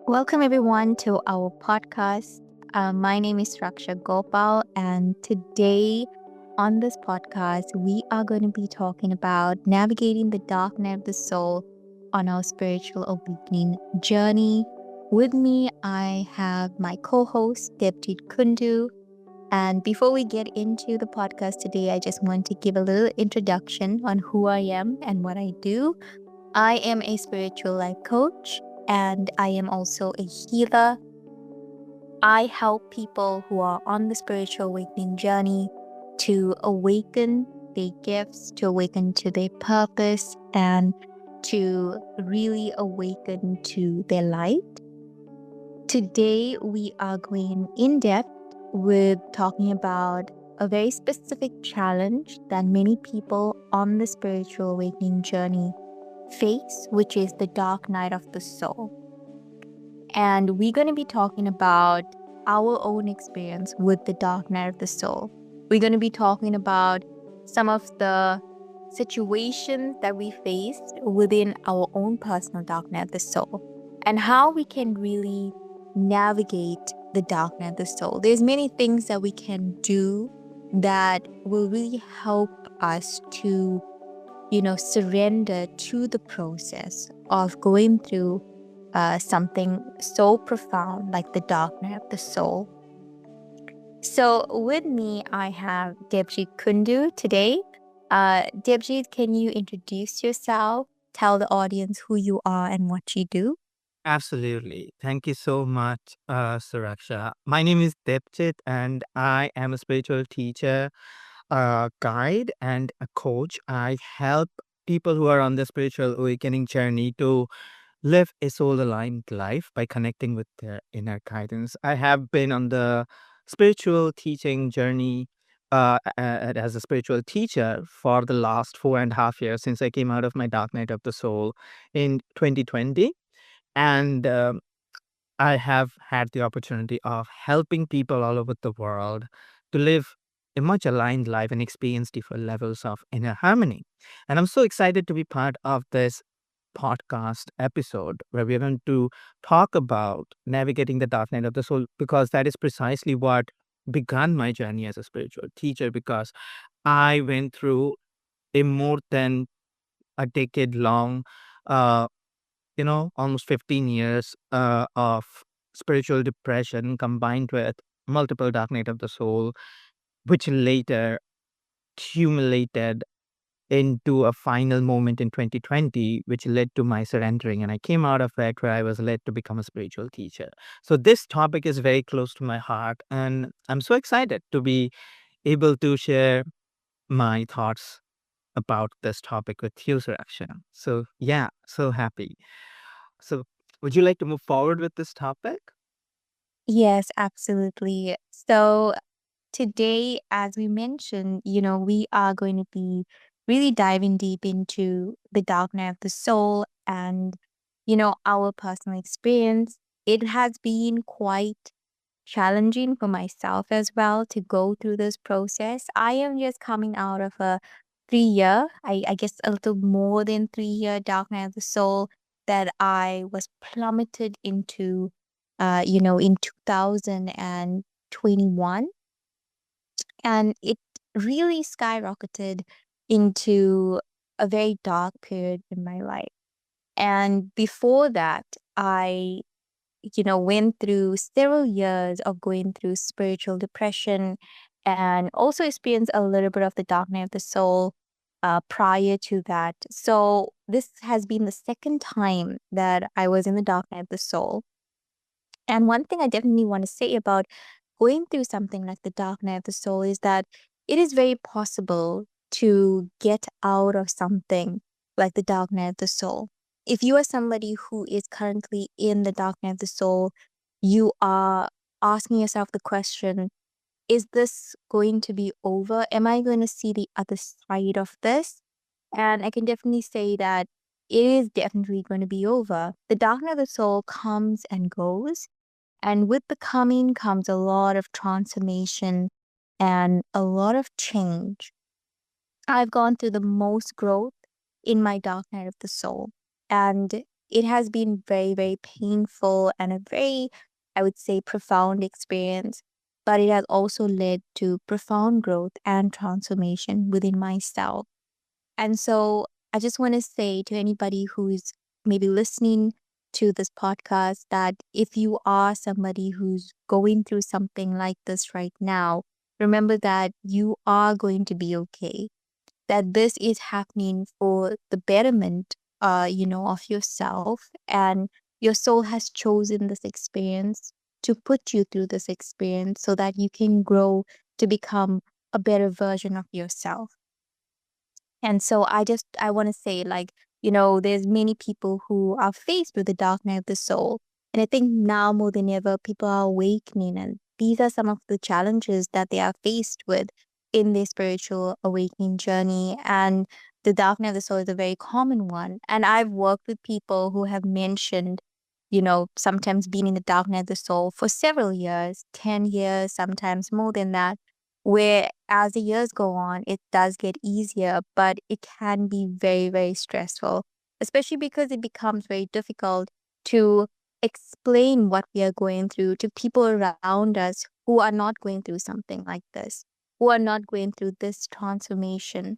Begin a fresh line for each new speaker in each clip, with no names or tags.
Welcome, everyone, to our podcast. My name is Suraksha Gopal, and today on this podcast, we are going to be talking about navigating the dark night of the soul on our spiritual awakening journey. With me, I have my co host, Debjit Kundu. And before we get into the podcast today, I just want to give a little introduction on who I am and what I do. I am a spiritual life coach and I am also a healer. I help people who are on the spiritual awakening journey to awaken their gifts, to awaken to their purpose, and to really awaken to their light. Today, we are going in depth with talking about a very specific challenge that many people on the spiritual awakening journey face, which is the dark night of the soul. And we're going to be talking about our own experience with the dark night of the soul. We're going to be talking about some of the situations that we faced within our own personal dark night of the soul and how we can really navigate the dark night of the soul. There's many things that we can do that will really help us to surrender to the process of going through something so profound like the dark night of the soul. So, with me, I have Debjit Kundu today. Debjit, can you introduce yourself? Tell the audience who you are and what you do.
Absolutely. Thank you so much, Suraksha. My name is Depchit, and I am a spiritual teacher, a guide, and a coach. I help people who are on the spiritual awakening journey to live a soul aligned life by connecting with their inner guidance. I have been on the spiritual teaching journey as a spiritual teacher for the last 4.5 years since I came out of my dark night of the soul in 2020. And I have had the opportunity of helping people all over the world to live a much aligned life and experience different levels of inner harmony. And I'm so excited to be part of this podcast episode where we're going to talk about navigating the dark night of the soul, because that is precisely what began my journey as a spiritual teacher. Because I went through a more than a decade long almost 15 years of spiritual depression combined with multiple dark night of the soul, which later accumulated into a final moment in 2020, which led to my surrendering. And I came out of it where I was led to become a spiritual teacher. So this topic is very close to my heart. And I'm so excited to be able to share my thoughts about this topic with you, Suraksha. So yeah, so happy. So, would you like to move forward with this topic?
Yes, absolutely. So, today, as we mentioned, we are going to be really diving deep into the dark night of the soul and, our personal experience. It has been quite challenging for myself as well to go through this process. I am just coming out of a 3 year, I guess a little more than 3 year dark night of the soul that I was plummeted into, in 2021, and it really skyrocketed into a very dark period in my life. And before that, I, went through several years of going through spiritual depression and also experienced a little bit of the dark night of the soul prior to that. So this has been the second time that I was in the dark night of the soul. And one thing I definitely want to say about going through something like the dark night of the soul is that it is very possible to get out of something like the dark night of the soul. If you are somebody who is currently in the dark night of the soul, you are asking yourself the question, is this going to be over? Am I going to see the other side of this? And I can definitely say that it is definitely going to be over. The dark night of the soul comes and goes, and with the coming comes a lot of transformation and a lot of change. I've gone through the most growth in my dark night of the soul. And it has been very, very painful and a very, I would say, profound experience. But it has also led to profound growth and transformation within myself. And so I just want to say to anybody who's maybe listening to this podcast that if you are somebody who's going through something like this right now, remember that you are going to be okay, that this is happening for the betterment of yourself, and your soul has chosen this experience to put you through this experience so that you can grow to become a better version of yourself. And so I want to say, like, there's many people who are faced with the dark night of the soul. And I think now more than ever, people are awakening, and these are some of the challenges that they are faced with in their spiritual awakening journey. And the dark night of the soul is a very common one. And I've worked with people who have mentioned, sometimes being in the dark night of the soul for several years, 10 years, sometimes more than that, where as the years go on, it does get easier, but it can be very, very stressful, especially because it becomes very difficult to explain what we are going through to people around us who are not going through something like this, who are not going through this transformation.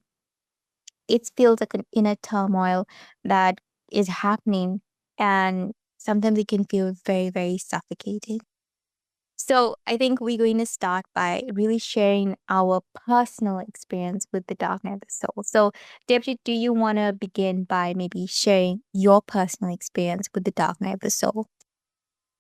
It feels like an inner turmoil that is happening, and sometimes it can feel very, very suffocating. So I think we're going to start by really sharing our personal experience with the dark night of the soul. So, Debjit, do you want to begin by maybe sharing your personal experience with the dark night of the soul?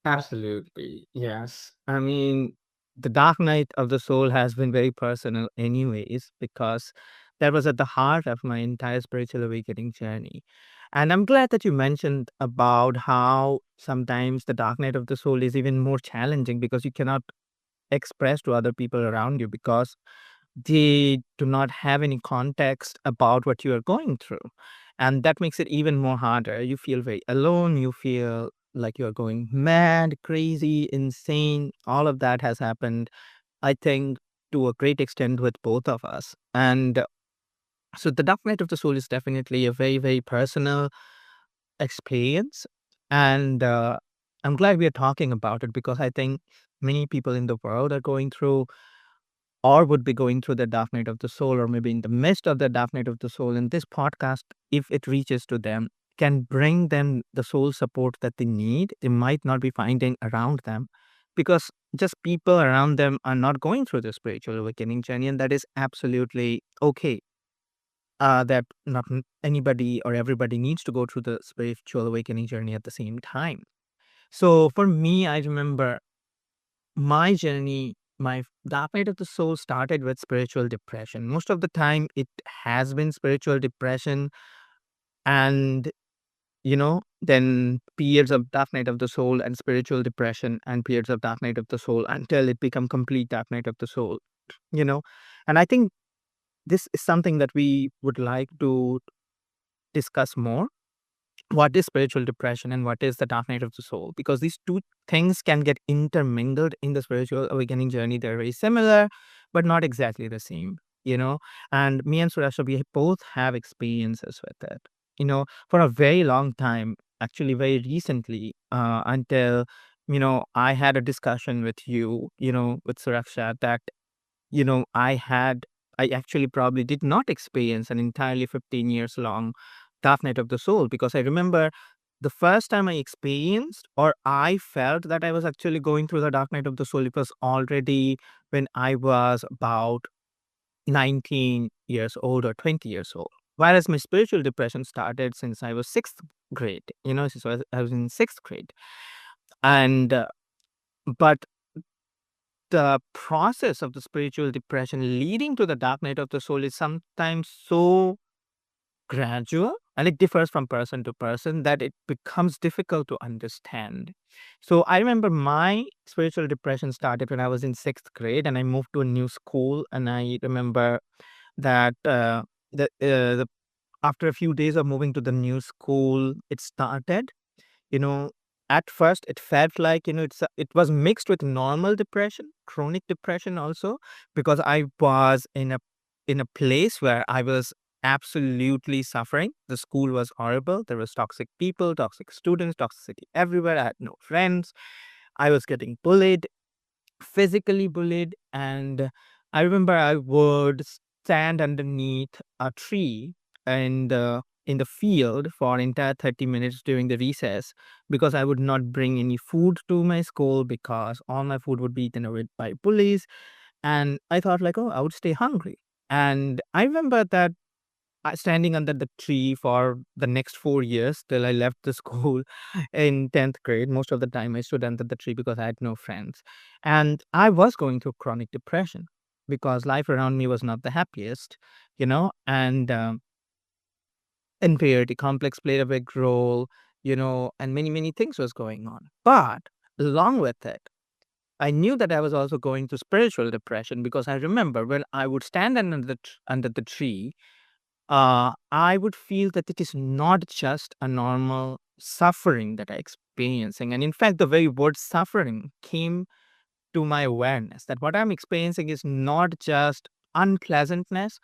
Absolutely. Yes. I mean, the dark night of the soul has been very personal, anyways, because that was at the heart of my entire spiritual awakening journey. And I'm glad that you mentioned about how sometimes the dark night of the soul is even more challenging because you cannot express to other people around you because they do not have any context about what you are going through. And that makes it even more harder. You feel very alone. You feel like you're going mad, crazy, insane. All of that has happened, I think, to a great extent with both of us. And so the dark night of the soul is definitely a very, very personal experience. And I'm glad we are talking about it because I think many people in the world are going through or would be going through the dark night of the soul, or maybe in the midst of the dark night of the soul. And this podcast, if it reaches to them, can bring them the soul support that they need. They might not be finding around them because just people around them are not going through the spiritual awakening journey, and that is absolutely okay. That not anybody or everybody needs to go through the spiritual awakening journey at the same time. So for me, I remember my journey, my dark night of the soul started with spiritual depression. Most of the time, it has been spiritual depression, and then periods of dark night of the soul and spiritual depression, and periods of dark night of the soul until it become complete dark night of the soul. You know, and I think this is something that we would like to discuss more, what is spiritual depression and what is the dark night of the soul, because these two things can get intermingled in the spiritual awakening journey. They're very similar but not exactly the same. And me and Suraksha, we both have experiences with it, for a very long time, actually very recently, until I had a discussion with with Suraksha, that I actually probably did not experience an entirely 15 years long dark night of the soul, because I remember the first time I experienced or I felt that I was actually going through the dark night of the soul, it was already when I was about 19 years old or 20 years old. Whereas my spiritual depression started since I was sixth grade, since I was in sixth grade. And, but the process of the spiritual depression leading to the dark night of the soul is sometimes so gradual, and it differs from person to person that it becomes difficult to understand. So I remember my spiritual depression started when I was in sixth grade and I moved to a new school. And I remember that the after a few days of moving to the new school, it started you know at first it felt like it was mixed with normal depression, chronic depression also, because I was in a place where I was absolutely suffering. The school was horrible. There was toxic people, toxic students, toxicity everywhere. I had no friends. I was getting bullied, physically bullied. And I remember I would stand underneath a tree and in the field for entire 30 minutes during the recess because I would not bring any food to my school because all my food would be eaten away by bullies. And I thought like, oh, I would stay hungry. And I remember that standing under the tree for the next 4 years till I left the school in 10th grade. Most of the time, I stood under the tree because I had no friends. And I was going through chronic depression because life around me was not the happiest. And inferiority complex played a big role, and many, many things was going on. But along with it, I knew that I was also going through spiritual depression because I remember when I would stand under the tree, I would feel that it is not just a normal suffering that I'm experiencing. And in fact, the very word suffering came to my awareness that what I'm experiencing is not just unpleasantness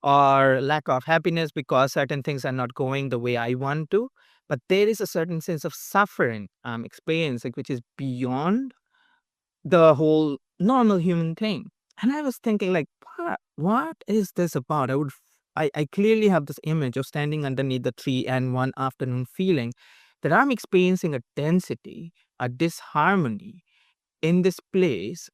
or lack of happiness because certain things are not going the way I want to, but there is a certain sense of suffering I'm experiencing, which is beyond the whole normal human thing. And I was thinking, like, what is this about? I clearly have this image of standing underneath the tree and one afternoon feeling that I'm experiencing a density, a disharmony in this place,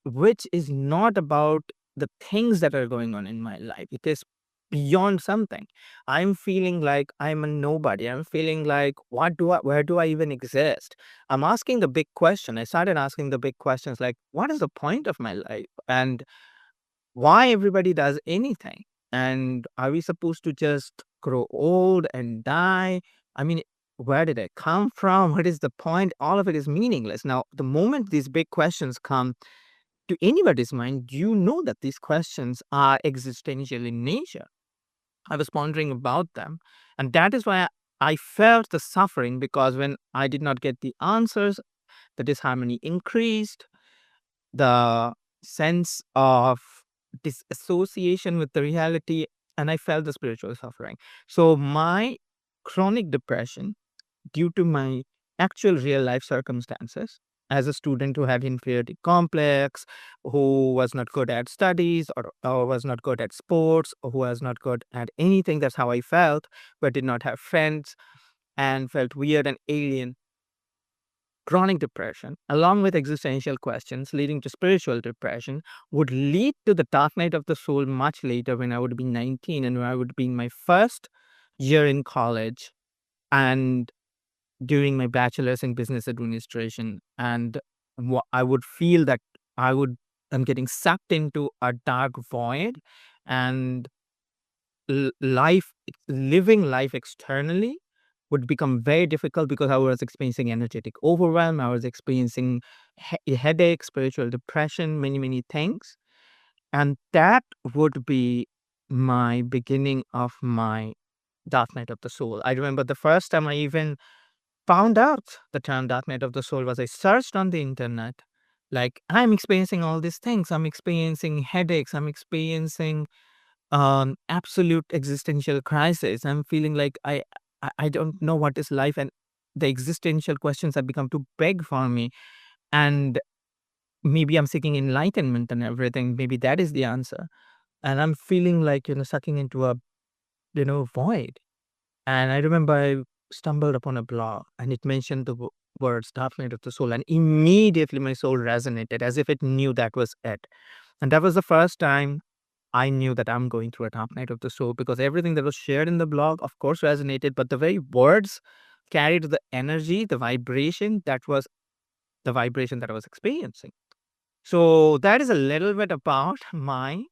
which is not about the things that are going on in my life. It is beyond something. I'm feeling like I'm a nobody. I'm feeling like where do I even exist? I'm asking the big question. I started asking the big questions like what is the point of my life? And why everybody does anything? And are we supposed to just grow old and die? I mean, where did I come from? What is the point? All of it is meaningless. Now, the moment these big questions come to anybody's mind, you know that these questions are existential in nature. I was pondering about them. And that is why I felt the suffering because when I did not get the answers, the disharmony increased, the sense of disassociation with the reality, and I felt the spiritual suffering. So, my chronic depression due to my actual real life circumstances as a student who had inferiority complex, who was not good at studies or was not good at sports, or who was not good at anything. That's how I felt, but did not have friends and felt weird and alien. Chronic depression, along with existential questions leading to spiritual depression, would lead to the dark night of the soul much later when I would be 19 and when I would be in my first year in college. And during my bachelor's in business administration, and I would feel that I would I'm getting sucked into a dark void, and living life externally would become very difficult because I was experiencing energetic overwhelm. I was experiencing headache, spiritual depression, many many things, and that would be my beginning of my dark night of the soul. I remember the first time I even found out the term dark night of the soul was I searched on the internet. Like, I'm experiencing all these things. I'm experiencing headaches. I'm experiencing absolute existential crisis. I'm feeling like I don't know what is life, and the existential questions have become too big for me. And maybe I'm seeking enlightenment and everything. Maybe that is the answer. And I'm feeling like, sucking into a, void. And I remember I stumbled upon a blog and it mentioned the words dark night of the soul. And immediately my soul resonated as if it knew that was it. And that was the first time I knew that I'm going through a dark night of the soul because everything that was shared in the blog, of course, resonated, but the very words carried the energy, the vibration that was the vibration that I was experiencing. So that is a little bit about my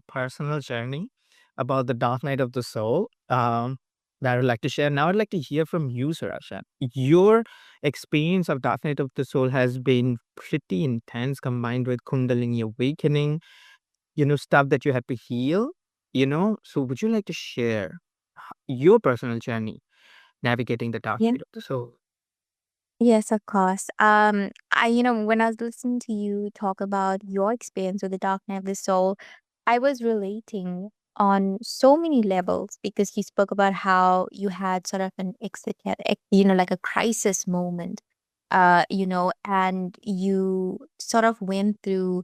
personal journey about the dark night of the soul that I would like to share. Now I'd like to hear from you, Suraksha. Your experience of dark night of the soul has been pretty intense, combined with Kundalini awakening, stuff that you had to heal. So would you like to share your personal journey navigating the dark
Yeah.
night of the soul?
Yes, of course. When I was listening to you talk about your experience with the dark night of the soul, I was relating. on so many levels because he spoke about how you had sort of an like a crisis moment, and you sort of went through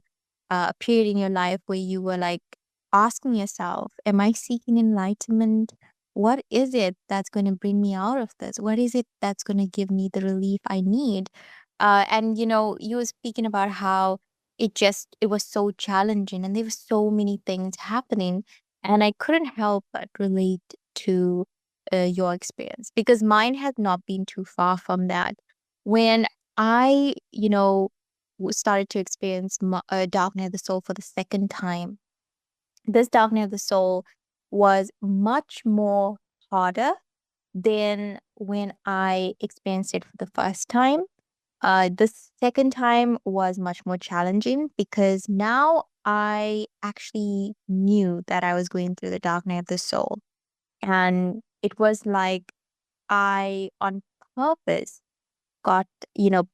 a period in your life where you were like asking yourself, am I seeking enlightenment? What is it that's going to bring me out of this? What is it that's going to give me the relief I need? And you were speaking about how it was so challenging and there were so many things happening, and I couldn't help but relate to your experience because mine had not been too far from that. When I, started to experience dark night of the soul for the second time, this dark night of the soul was much more harder than when I experienced it for the first time. The second time was much more challenging because now I actually knew that I was going through the dark night of the soul. And it was like I, on purpose, got,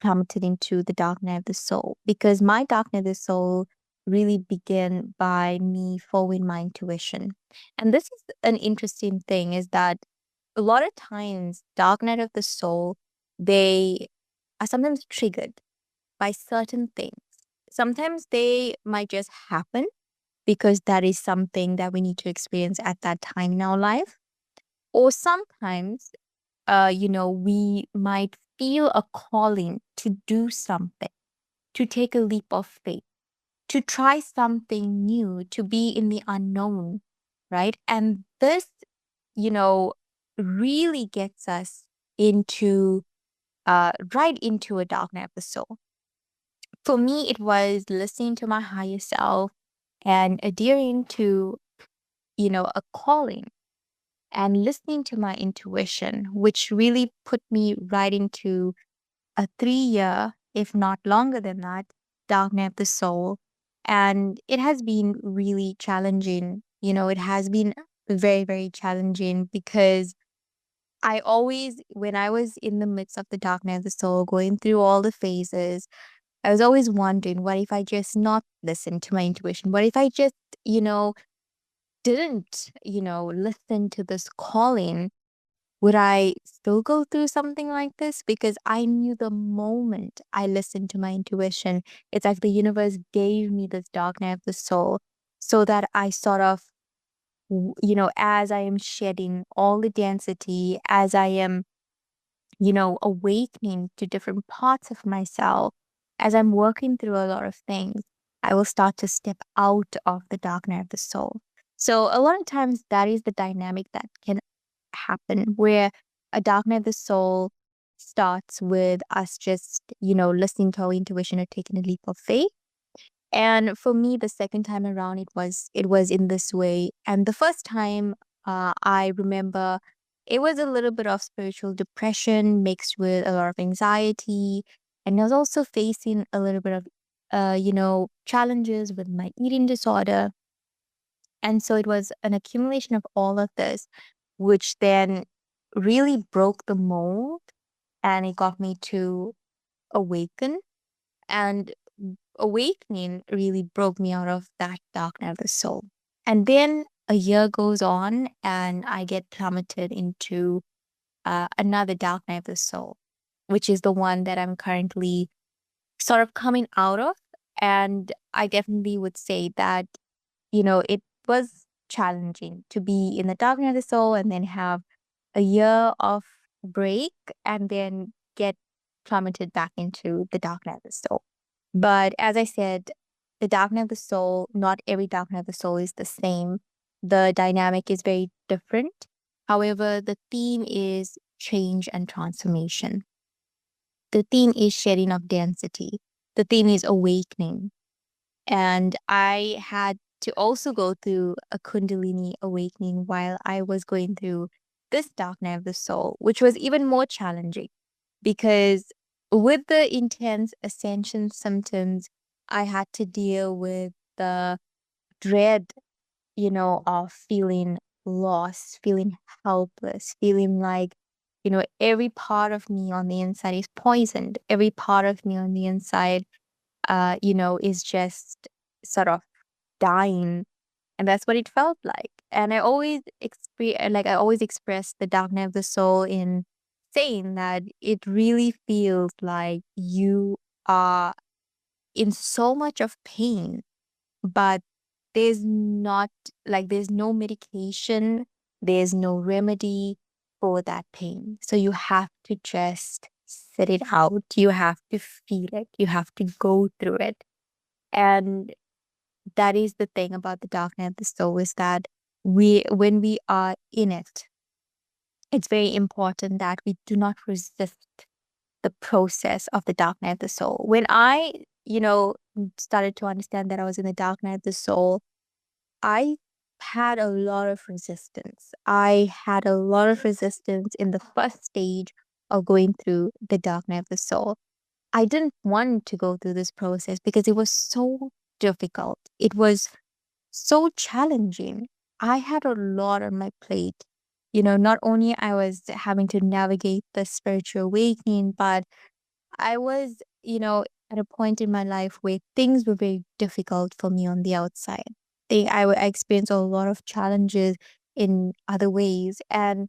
plummeted into the dark night of the soul because my dark night of the soul really began by me following my intuition. And this is an interesting thing is that a lot of times, dark night of the soul, they are sometimes triggered by certain things. Sometimes they might just happen because that is something that we need to experience at that time in our life. Or sometimes, we might feel a calling to do something, to take a leap of faith, to try something new, to be in the unknown, right? And this, you know, really gets us into right into a dark night of the soul. For me, it was listening to my higher self and adhering to, a calling and listening to my intuition, which really put me right into a 3 year, if not longer than that, dark night of the soul. And it has been really challenging. It has been very, very challenging because I always, when I was in the midst of the dark night of the soul, going through all the phases, I was always wondering, what if I just not listen to my intuition? What if I just, you know, didn't, listen to this calling? Would I still go through something like this? Because I knew the moment I listened to my intuition, it's like the universe gave me this dark night of the soul so that I sort of, as I am shedding all the density, as I am, awakening to different parts of myself, as I'm working through a lot of things, I will start to step out of the dark night of the soul. So a lot of times that is the dynamic that can happen where a dark night of the soul starts with us just, listening to our intuition or taking a leap of faith. And for me, the second time around, it was in this way. And the first time, I remember it was a little bit of spiritual depression mixed with a lot of anxiety, and I was also facing a little bit of, challenges with my eating disorder. And so it was an accumulation of all of this, which then really broke the mold, and it got me to awaken. And awakening really broke me out of that dark night of the soul. And then a year goes on, and I get plummeted into another dark night of the soul, which is the one that I'm currently sort of coming out of. And I definitely would say that, it was challenging to be in the dark night of the soul and then have a year of break and then get plummeted back into the dark night of the soul. But as I said, the dark night of the soul, not every dark night of the soul is the same. The dynamic is very different. However, the theme is change and transformation. The theme is shedding of density. The theme is awakening. And I had to also go through a Kundalini awakening while I was going through this dark night of the soul, which was even more challenging because with the intense ascension symptoms, I had to deal with the dread, of feeling lost, feeling helpless, feeling like, every part of me on the inside is poisoned. Every part of me on the inside, is just sort of dying. And that's what it felt like. And I always express the dark night of the soul in saying that it really feels like you are in so much of pain, but there's not there's no medication, there's no remedy for that pain. So you have to just sit it out. You have to feel it. You have to go through it. And that is the thing about the dark night of the soul, is that when we are in it, it's very important that we do not resist the process of the dark night of the soul. When I, started to understand that I was in the dark night of the soul, I had a lot of resistance. I had a lot of resistance in the first stage of going through the dark night of the soul. I didn't want to go through this process because it was so difficult. It was so challenging. I had a lot on my plate. Not only I was having to navigate the spiritual awakening, but I was, at a point in my life where things were very difficult for me on the outside. I experienced a lot of challenges in other ways, and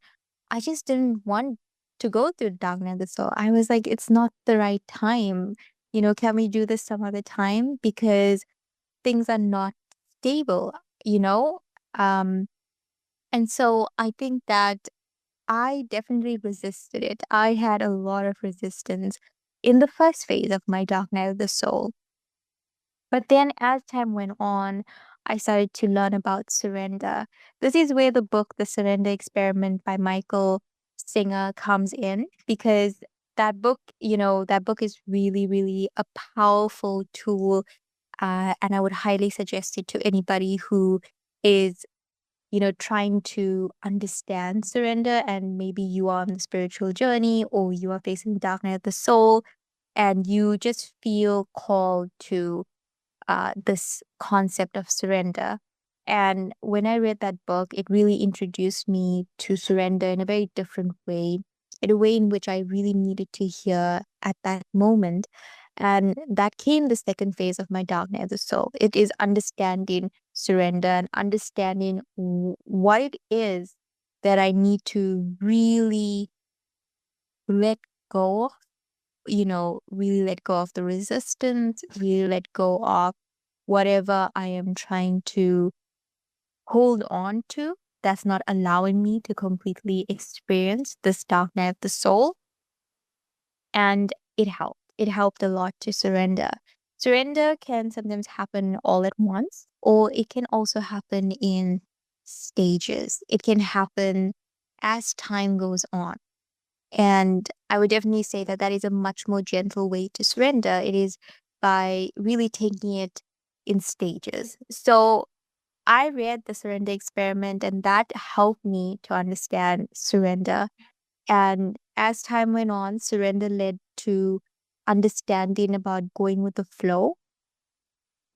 I just didn't want to go through darkness. So I was like, it's not the right time. Can we do this some other time? Because things are not stable, you know? Um, and so I think that I definitely resisted it. I had a lot of resistance in the first phase of my dark night of the soul. But then as time went on, I started to learn about surrender. This is where the book, The Surrender Experiment by Michael Singer, comes in, because that book is really, really a powerful tool. And I would highly suggest it to anybody who is trying to understand surrender, and maybe you are on the spiritual journey, or you are facing the dark night of the soul, and you just feel called to this concept of surrender. And when I read that book, it really introduced me to surrender in a very different way, in a way in which I really needed to hear at that moment. And that came the second phase of my dark night of the soul. It is understanding surrender and understanding what it is that I need to really let go of, really let go of the resistance, really let go of whatever I am trying to hold on to that's not allowing me to completely experience this dark night of the soul. And it helped. It helped a lot to surrender. Surrender can sometimes happen all at once, or it can also happen in stages. It can happen as time goes on. And I would definitely say that that is a much more gentle way to surrender. It is by really taking it in stages. So I read the surrender experiment, and that helped me to understand surrender. And as time went on, surrender led to understanding about going with the flow,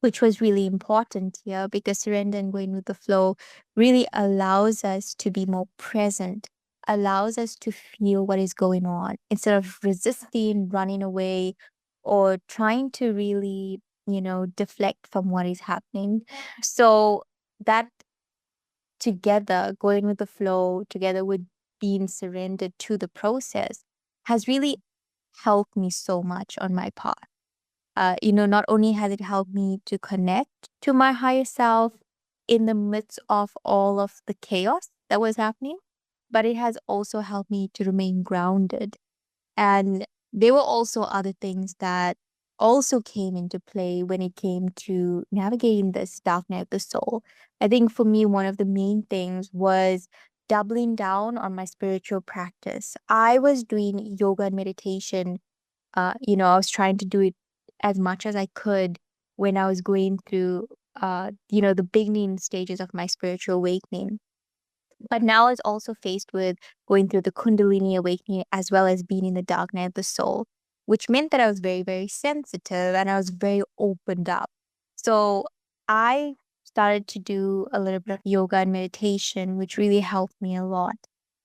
which was really important here, because surrender and going with the flow really allows us to be more present, allows us to feel what is going on instead of resisting, running away, or trying to really, deflect from what is happening. So that together, going with the flow, together with being surrendered to the process, has really helped me so much on my path. Not only has it helped me to connect to my higher self in the midst of all of the chaos that was happening, but it has also helped me to remain grounded. And there were also other things that also came into play when it came to navigating this dark night of the soul. I think for me, one of the main things was doubling down on my spiritual practice. I was doing yoga and meditation. I was trying to do it as much as I could when I was going through, the beginning stages of my spiritual awakening. But now I was also faced with going through the Kundalini awakening, as well as being in the dark night of the soul, which meant that I was very, very sensitive, and I was very opened up. So I started to do a little bit of yoga and meditation, which really helped me a lot.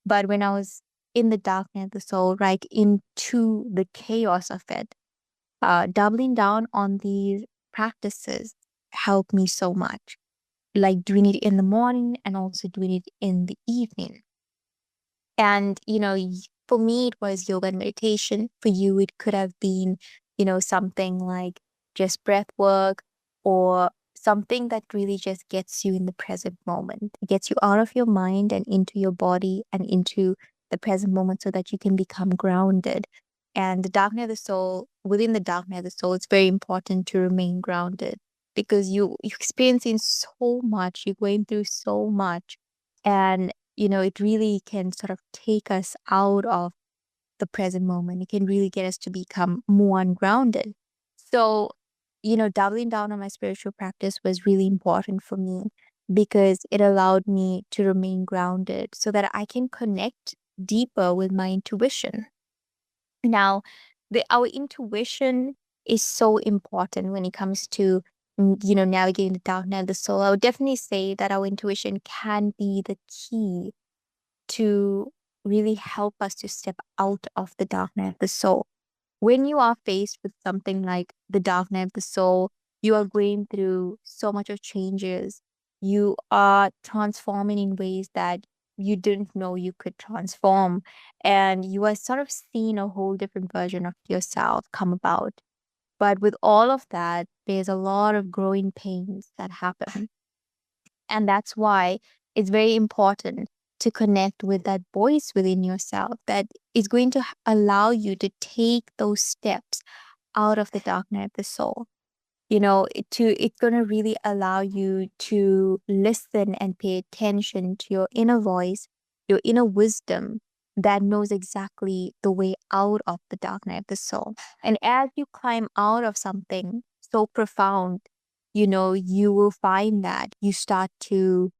But when I was in the dark night of the soul, right into the chaos of it, doubling down on these practices helped me so much. like doing it in the morning and also doing it in the evening. And, for me, it was yoga and meditation. For you, it could have been, something like just breath work or something that really just gets you in the present moment. It gets you out of your mind and into your body and into the present moment so that you can become grounded. And the dark night of the soul, within the dark night of the soul, it's very important to remain grounded because you're experiencing so much, you're going through so much. And it really can sort of take us out of the present moment. It can really get us to become more ungrounded. So, doubling down on my spiritual practice was really important for me because it allowed me to remain grounded so that I can connect deeper with my intuition. Now, our intuition is so important when it comes to navigating the dark night of the soul. I would definitely say that our intuition can be the key to really help us to step out of the dark night of the soul. When you are faced with something like the dark night of the soul, you are going through so much of changes. You are transforming in ways that you didn't know you could transform. And you are sort of seeing a whole different version of yourself come about. But with all of that, there's a lot of growing pains that happen. And that's why it's very important to connect with that voice within yourself that is going to allow you to take those steps out of the dark night of the soul. It's going to really allow you to listen and pay attention to your inner voice, your inner wisdom that knows exactly the way out of the dark night of the soul. And as you climb out of something so profound, you will find that you start to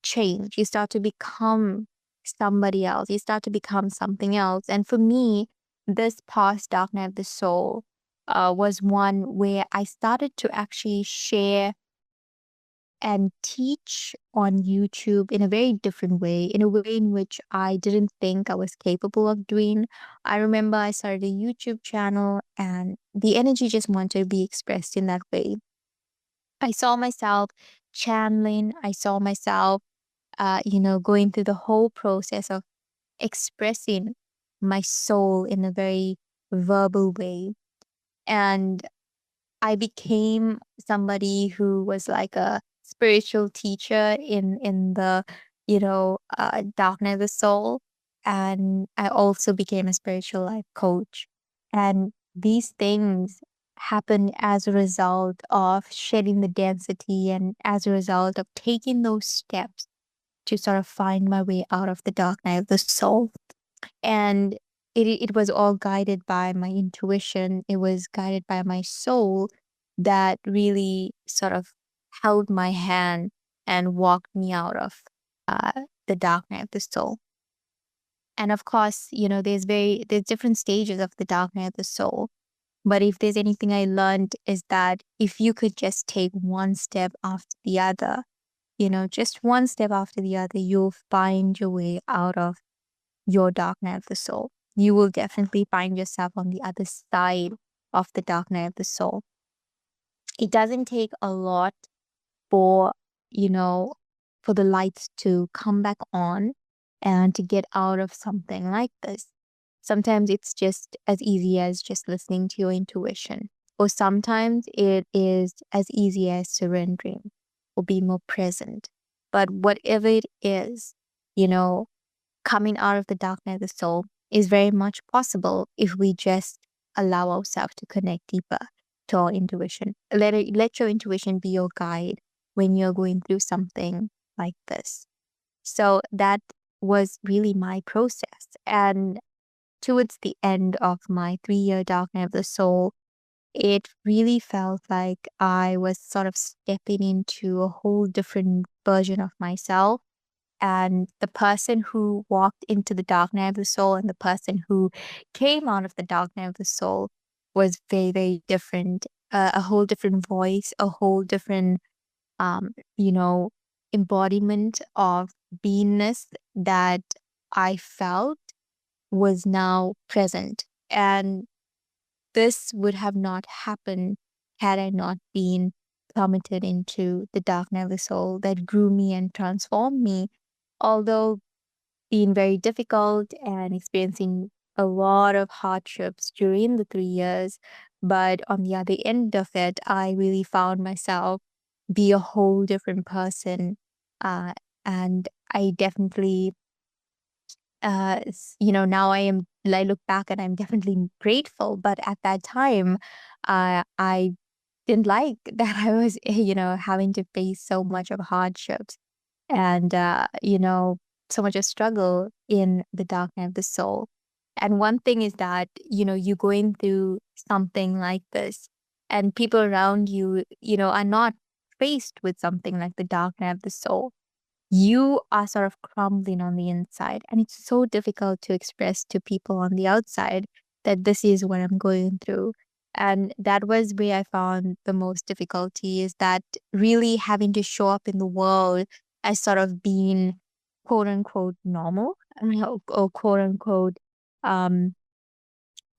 change. You start to become somebody else. You start to become something else. And for me, this past dark night of the soul was one where I started to actually share and teach on YouTube in a very different way, in a way in which I didn't think I was capable of doing. I remember I started a YouTube channel and the energy just wanted to be expressed in that way. I saw myself channeling, I saw myself, going through the whole process of expressing my soul in a very verbal way. And I became somebody who was like a spiritual teacher in the dark night of the soul, and I also became a spiritual life coach. And these things happened as a result of shedding the density and as a result of taking those steps to sort of find my way out of the dark night of the soul. And it was all guided by my intuition. It was guided by my soul that really sort of held my hand and walked me out of uh, the dark night of the soul. And of course, there's different stages of the dark night of the soul. But if there's anything I learned is that if you could just take one step after the other, just one step after the other, you'll find your way out of your dark night of the soul. You will definitely find yourself on the other side of the dark night of the soul. It doesn't take a lot for, you know, for the lights to come back on and to get out of something like this. Sometimes it's just as easy as just listening to your intuition, or sometimes it is as easy as surrendering or being more present. But whatever it is, you know, coming out of the dark night of the soul is very much possible if we just allow ourselves to connect deeper to our intuition. Let your intuition be your guide when you're going through something like this. So that was really my process. And towards the end of my 3-year dark night of the soul, it really felt like I was sort of stepping into a whole different version of myself. And the person who walked into the dark night of the soul and the person who came out of the dark night of the soul was very, very different. A whole different voice, a whole different, um, you know, embodiment of beingness that I felt was now present. And this would have not happened had I not been plummeted into the dark night of the soul that grew me and transformed me. Although being very difficult and experiencing a lot of hardships during the 3 years. But on the other end of it, I really found myself be a whole different person. Uh, and I definitely, now I look back and I'm definitely grateful. But at that time, I didn't like that I was, having to face so much of hardships and so much of struggle in the dark night of the soul. And one thing is that you're going through something like this and people around you are not faced with something like the dark night of the soul. You are sort of crumbling on the inside, and it's so difficult to express to people on the outside that this is what I'm going through. And that was where I found the most difficulty, is that really having to show up in the world as sort of being quote unquote normal, or quote unquote um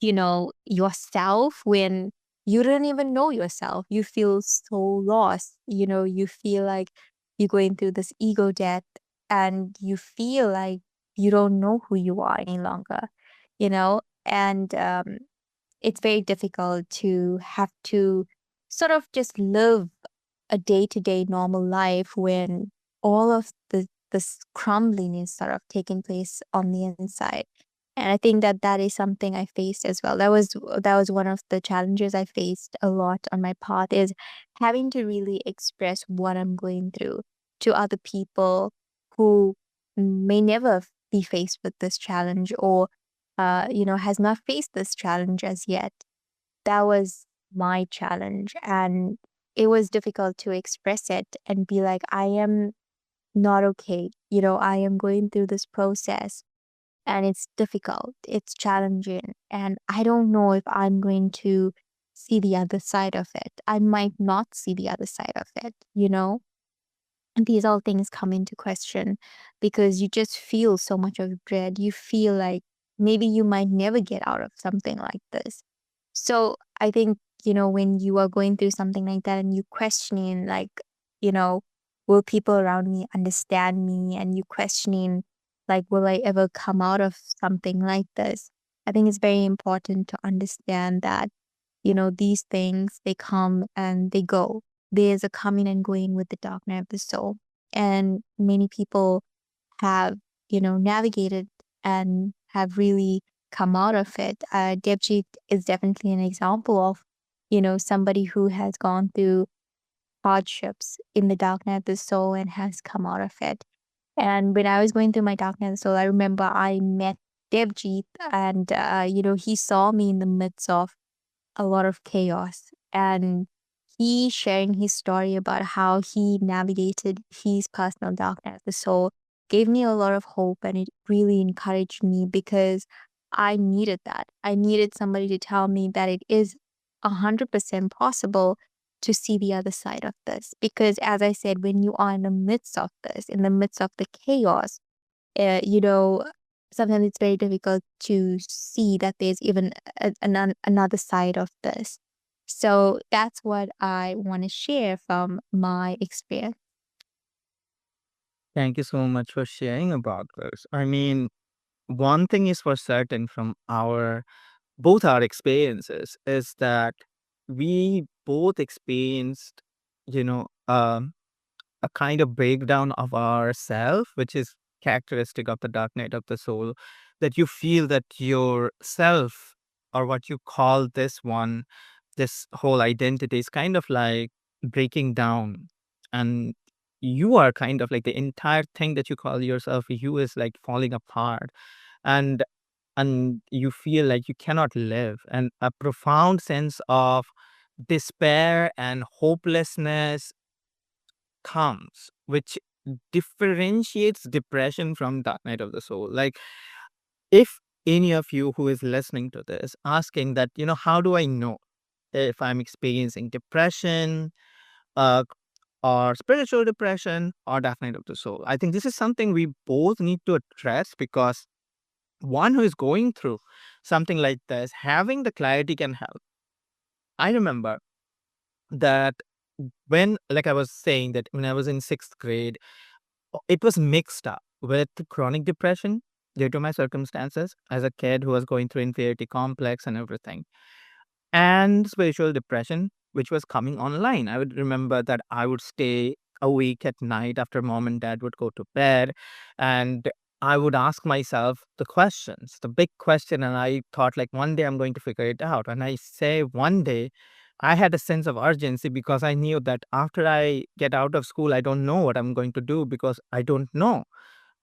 yourself, when you don't even know yourself. You feel so lost. You feel like you're going through this ego death, and you feel like you don't know who you are any longer, and it's very difficult to have to sort of just live a day-to-day normal life when all of this crumbling is sort of taking place on the inside. And I think that that is something I faced as well. That was one of the challenges I faced a lot on my path, is having to really express what I'm going through to other people who may never be faced with this challenge, or has not faced this challenge as yet. That was my challenge, and it was difficult to express it and be like, I am not okay. I am going through this process, and it's difficult, it's challenging, and I don't know if I'm going to see the other side of it. I might not see the other side of it. And these all things come into question because you just feel so much of dread. You feel like maybe you might never get out of something like this. So I think, when you are going through something like that and you questioning, like, you know, will people around me understand me? And you questioning, like, will I ever come out of something like this? I think it's very important to understand that these things, they come and they go. There's a coming and going with the dark night of the soul. And many people have, navigated and have really come out of it. Debjit is definitely an example of, somebody who has gone through hardships in the dark night of the soul and has come out of it. And when I was going through my dark night of the soul, I remember I met Debjit, and he saw me in the midst of a lot of chaos. And he sharing his story about how he navigated his personal dark night of the soul gave me a lot of hope, and it really encouraged me because I needed that. I needed somebody to tell me that it is 100% possible to see the other side of this. Because as I said, when you are in the midst of this, in the midst of the chaos, uh, you know, sometimes it's very difficult to see that there's even another side of this. So that's what I want to share from my experience.
Thank you so much for sharing about this. I mean, one thing is for certain from our both our experiences is that we both experienced, you know, a kind of breakdown of ourself, which is characteristic of the dark night of the soul, that you feel that your self, or what you call this one, this whole identity is kind of like breaking down. And you are kind of like the entire thing that you call yourself, you is like falling apart. And you feel like you cannot live, and a profound sense of despair and hopelessness comes, which differentiates depression from dark night of the soul. Like, if any of you who is listening to this asking that, how do I know if I'm experiencing depression, uh, or spiritual depression, or dark night of the soul? I think this is something we both need to address, because one who is going through something like this, having the clarity can help. I remember that when, like I was saying, that when I was in sixth grade, it was mixed up with chronic depression due to my circumstances as a kid who was going through inferiority complex and everything, and spiritual depression, which was coming online. I would remember that I would stay awake at night after mom and dad would go to bed, and I would ask myself the questions, the big question, and I thought like one day I'm going to figure it out. And I say one day, I had a sense of urgency because I knew that after I get out of school, I don't know what I'm going to do because I don't know.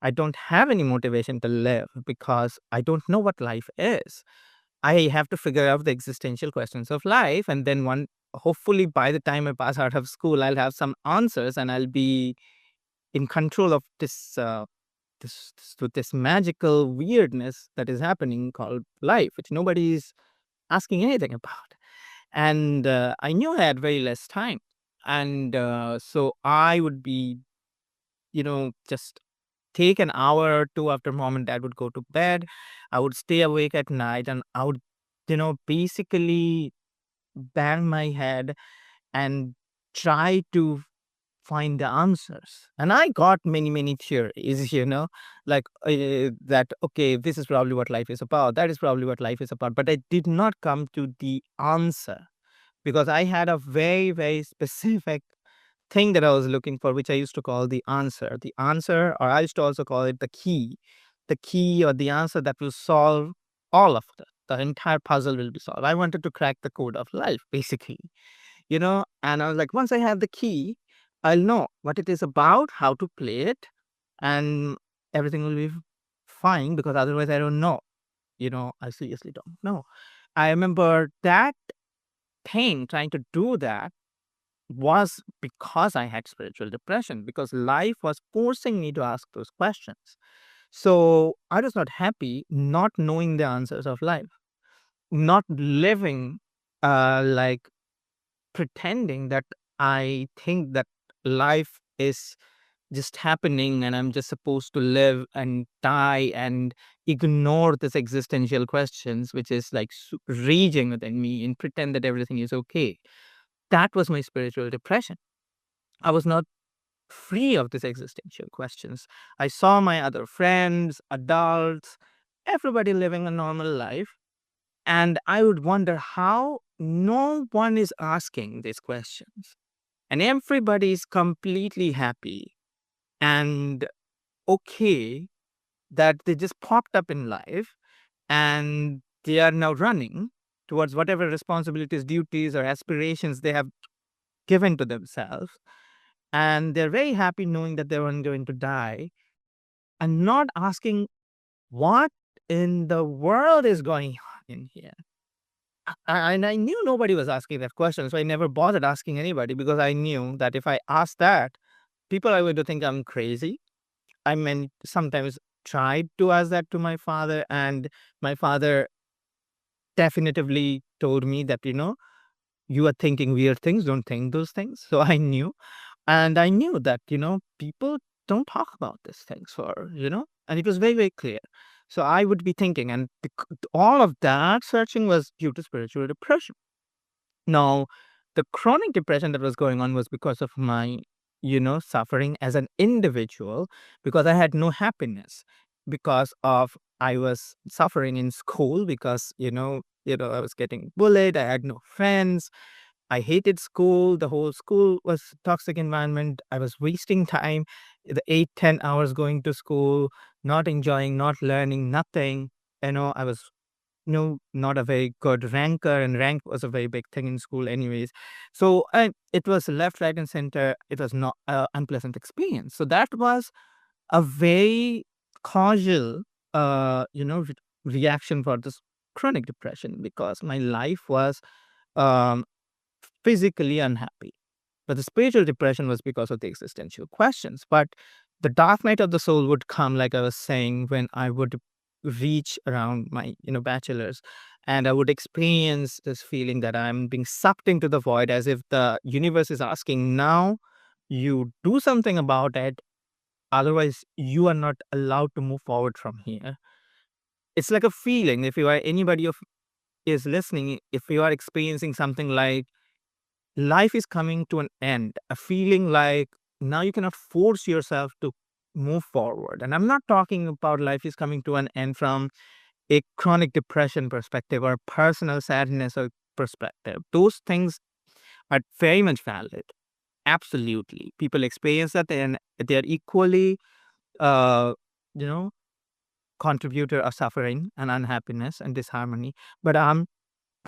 I don't have any motivation to live because I don't know what life is. I have to figure out the existential questions of life. And then hopefully by the time I pass out of school, I'll have some answers and I'll be in control of this magical weirdness that is happening called life, which nobody is asking anything about. And I knew I had very less time. And so I would be, just take an hour or two after mom and dad would go to bed. I would stay awake at night and I would, basically bang my head and try to find the answers. And I got many, many theories, like that, okay, this is probably what life is about. That is probably what life is about. But I did not come to the answer because I had a very, very specific thing that I was looking for, which I used to call the answer. The answer, or I used to also call it the key or the answer that will solve all of the entire puzzle will be solved. I wanted to crack the code of life, basically, and I was like, once I have the key, I'll know what it is about, how to play it, and everything will be fine because otherwise I don't know. I seriously don't know. I remember that pain trying to do that was because I had spiritual depression, because life was forcing me to ask those questions. So I was not happy not knowing the answers of life, not living like pretending that I think that life is just happening and I'm just supposed to live and die and ignore this existential questions, which is like raging within me, and pretend that everything is okay. That was my spiritual depression. I was not free of these existential questions. I saw my other friends, adults, everybody living a normal life. And I would wonder how no one is asking these questions. And everybody is completely happy and okay that they just popped up in life and they are now running towards whatever responsibilities, duties, or aspirations they have given to themselves. And they're very happy knowing that they're going to die and not asking what in the world is going on in here. And I knew nobody was asking that question, so I never bothered asking anybody because I knew that if I asked that, people are going to think I'm crazy. I mean, sometimes tried to ask that to my father, and my father definitively told me that, you are thinking weird things, don't think those things. So I knew. And I knew that, people don't talk about these things and it was very, very clear. So I would be thinking, and all of that searching was due to spiritual depression. Now, the chronic depression that was going on was because of my, suffering as an individual, because I had no happiness, because of I was suffering in school because, I was getting bullied, I had no friends, I hated school. The whole school was toxic environment. I was wasting time, the 8, 10 hours going to school, not enjoying, not learning, nothing. I was not a very good ranker, and rank was a very big thing in school, anyways. So it was left, right, and center. It was not an unpleasant experience. So that was a very causal, reaction for this chronic depression because my life was um, physically unhappy. But the spiritual depression was because of the existential questions. But the dark night of the soul would come, like I was saying, when I would reach around my, bachelor's, and I would experience this feeling that I'm being sucked into the void as if the universe is asking, now you do something about it. Otherwise, you are not allowed to move forward from here. It's like a feeling. If you are anybody of is listening, if you are experiencing something like life is coming to an end, a feeling like now you cannot force yourself to move forward. And I'm not talking about life is coming to an end from a chronic depression perspective or personal sadness or perspective. Those things are very much valid. Absolutely. People experience that and they're equally, uh, you know, contributor of suffering and unhappiness and disharmony. But I'm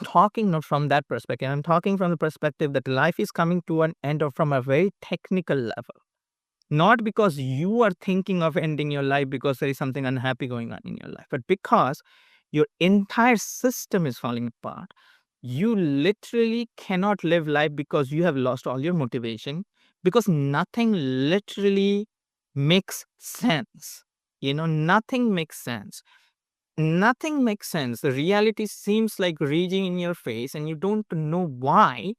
talking not from that perspective. I'm talking from the perspective that life is coming to an end or from a very technical level. Not because you are thinking of ending your life because there is something unhappy going on in your life, but because your entire system is falling apart. You literally cannot live life because you have lost all your motivation, because nothing literally makes sense. Nothing makes sense. Nothing makes sense. The reality seems like raging in your face, and you don't know why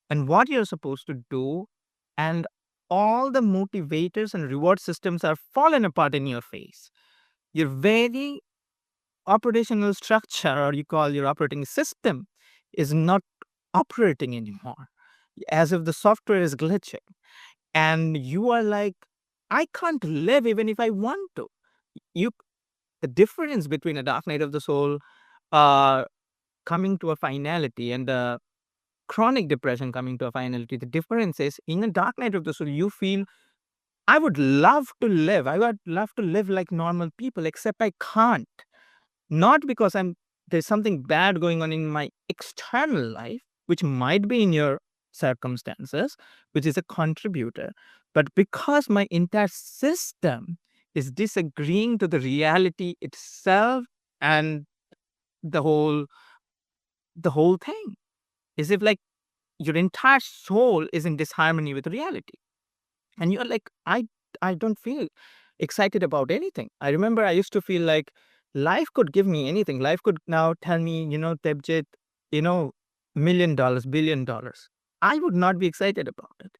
and what you're supposed to do. And all the motivators and reward systems are fallen apart in your face. Your very operational structure, or you call your operating system, is not operating anymore, as if the software is glitching. And you are like, I can't live even if I want to. You, the difference between a dark night of the soul uh, coming to a finality and the chronic depression coming to a finality, the difference is in a dark night of the soul, you feel, I would love to live. I would love to live like normal people, except I can't. Not because there's something bad going on in my external life, which might be in your circumstances, which is a contributor, but because my entire system is disagreeing to the reality itself, and the whole the whole thing. As if like your entire soul is in disharmony with reality. And you're like, I don't feel excited about anything. I remember I used to feel like life could give me anything. Life could now tell me, Tebjit, $1 million, $1 billion. I would not be excited about it.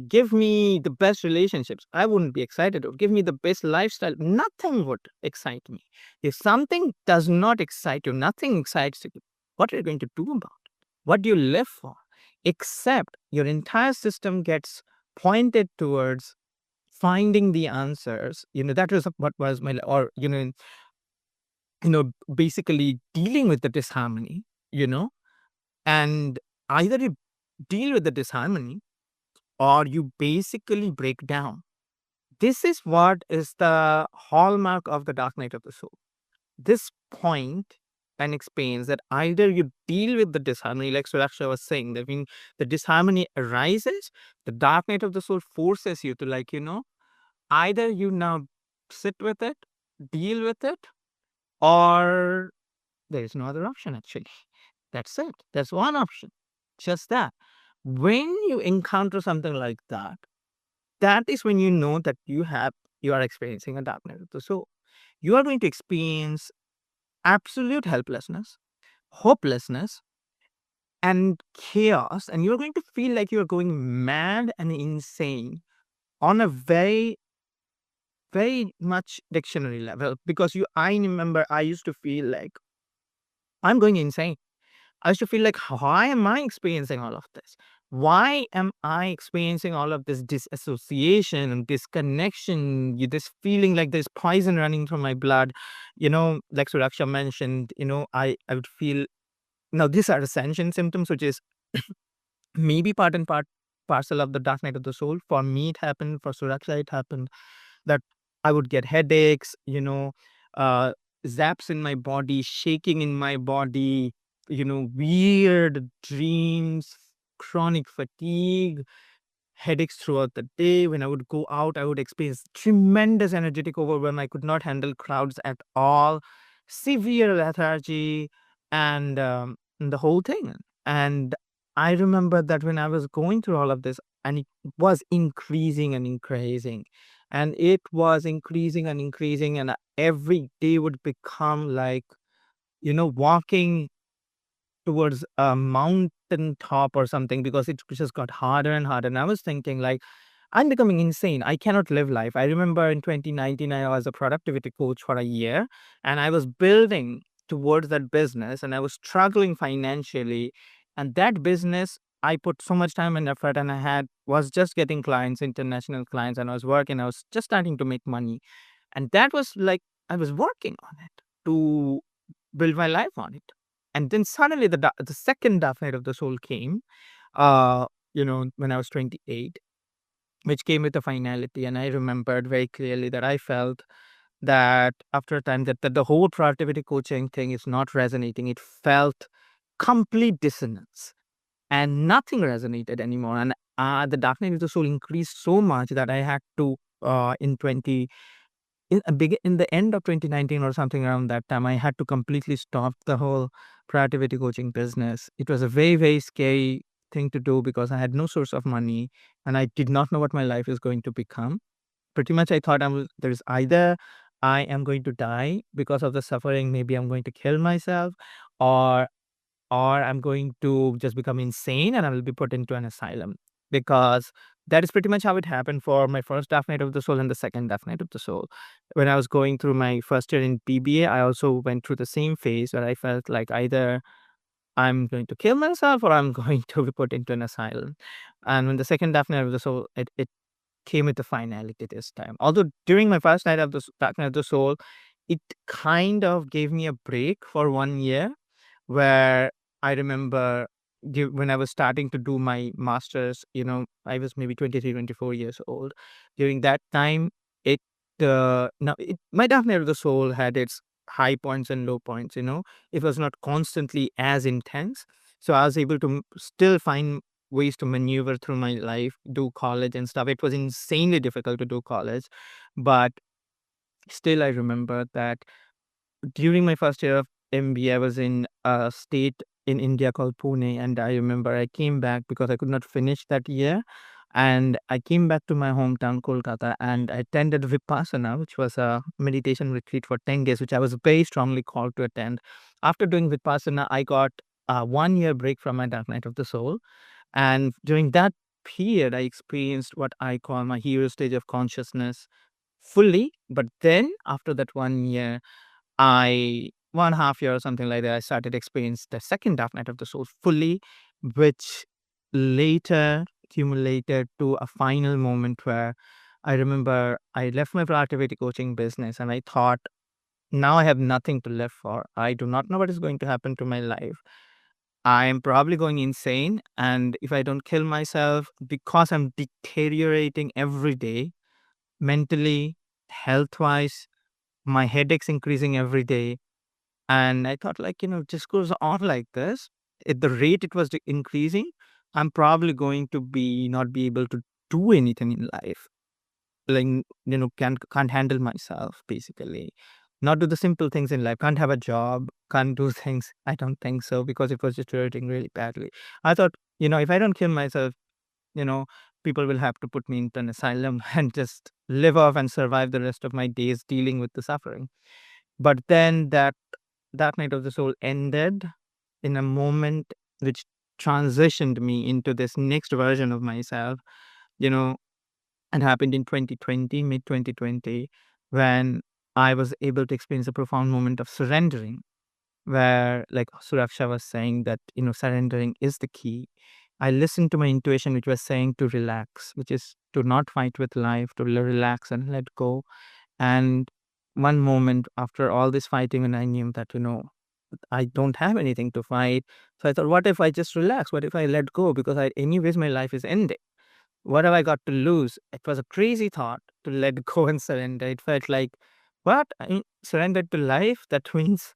Give me the best relationships. I wouldn't be excited. Or give me the best lifestyle. Nothing would excite me. If something does not excite you, nothing excites you, what are you going to do about it? What do you live for? Except your entire system gets pointed towards finding the answers. That was what was my, or, basically dealing with the disharmony, you know, and either you deal with the disharmony or you basically break down. This is what is the hallmark of the dark night of the soul. This point and explains that either you deal with the disharmony, like Suraksha was saying, that when the disharmony arises, the dark night of the soul forces you to, like, either you now sit with it, deal with it, or there is no other option actually. That's it. That's one option. Just that. When you encounter something like that, that is when you know that you are experiencing a dark night of the soul. You are going to experience absolute helplessness, hopelessness, and chaos, and you're going to feel like you're going mad and insane on a very, very much dictionary level. Because I remember I used to feel like I'm going insane. I used to feel like, why am I experiencing all of this? Why am I experiencing all of this disassociation and disconnection? This feeling like there's poison running through my blood. Like Suraksha mentioned, I would feel. Now, these are ascension symptoms, which is maybe part and parcel of the dark night of the soul. For me, it happened. For Suraksha, it happened that I would get headaches, uh, zaps in my body, shaking in my body, weird dreams, chronic fatigue, headaches throughout the day. When I would go out, I would experience tremendous energetic overwhelm. I could not handle crowds at all, severe lethargy, and the whole thing. And I remember that when I was going through all of this, and it was increasing and increasing, and it was increasing and increasing, and every day would become like, walking towards a mountain top or something, because it just got harder and harder. And I was thinking, like, I'm becoming insane. I cannot live life. I remember in 2019, I was a productivity coach for a year, and I was building towards that business, and I was struggling financially. And that business I put so much time and effort, and was just getting clients, international clients, and I was working. I was just starting to make money, and that was like I was working on it to build my life on it. And then suddenly the second dark night of the soul came. Uh, when I was 28, which came with a finality, and I remembered very clearly that I felt that after a time that the whole productivity coaching thing is not resonating. It felt complete dissonance and nothing resonated anymore. And the dark night of the soul increased so much that I had to in 20 in the end of 2019 or something around that time, I had to completely stop the whole productivity coaching business. It was a very, very scary thing to do because I had no source of money and I did not know what my life is going to become. Pretty much I thought there's either I am going to die because of the suffering, maybe I'm going to kill myself, or I'm going to just become insane and I will be put into an asylum. Because that is pretty much how it happened for my first Dark Night of the Soul and the second Dark Night of the Soul. When I was going through my first year in BBA, I also went through the same phase where I felt like either I'm going to kill myself or I'm going to be put into an asylum. And when the second Dark Night of the Soul, it came with the finality this time. Although during my first night of the Dark Night of the Soul, it kind of gave me a break for 1 year where I remember when I was starting to do my master's, I was maybe 23, 24 years old. During that time, it, my Dark Night of the Soul had its high points and low points, it was not constantly as intense. So I was able to still find ways to maneuver through my life, do college and stuff. It was insanely difficult to do college, but still, I remember that during my first year of MBA, I was in a state in India called Pune, and I remember I came back because I could not finish that year. And I came back to my hometown, Kolkata, and I attended Vipassana, which was a meditation retreat for 10 days, which I was very strongly called to attend. After doing Vipassana, I got a 1 year break from my Dark Night of the Soul. And during that period, I experienced what I call my hero stage of consciousness fully. But then, after that 1 year, 1.5 year or something like that, I started experience the second Dark Night of the Soul fully, which later accumulated to a final moment where I remember I left my productivity coaching business and I thought, now I have nothing to live for. I do not know what is going to happen to my life. I am probably going insane. And if I don't kill myself, because I'm deteriorating every day, mentally, health wise, my headache's increasing every day, and I thought, like, just goes on like this. At the rate it was increasing, I'm probably going to not be able to do anything in life. Like, can't handle myself, basically. Not do the simple things in life. Can't have a job, can't do things. I don't think so because it was deteriorating really badly. I thought, if I don't kill myself, you know, people will have to put me into an asylum and just live off and survive the rest of my days dealing with the suffering. But then that night of the soul ended in a moment which transitioned me into this next version of myself. You know, it happened in 2020, mid 2020, when I was able to experience a profound moment of surrendering, where, like Suraksha was saying, that, surrendering is the key. I listened to my intuition, which was saying to relax, which is to not fight with life, to relax and let go. And one moment after all this fighting, when I knew that, I don't have anything to fight. So I thought, what if I just relax? What if I let go? Because anyways, my life is ending. What have I got to lose? It was a crazy thought to let go and surrender. It felt like, what? Surrendered to life? That means,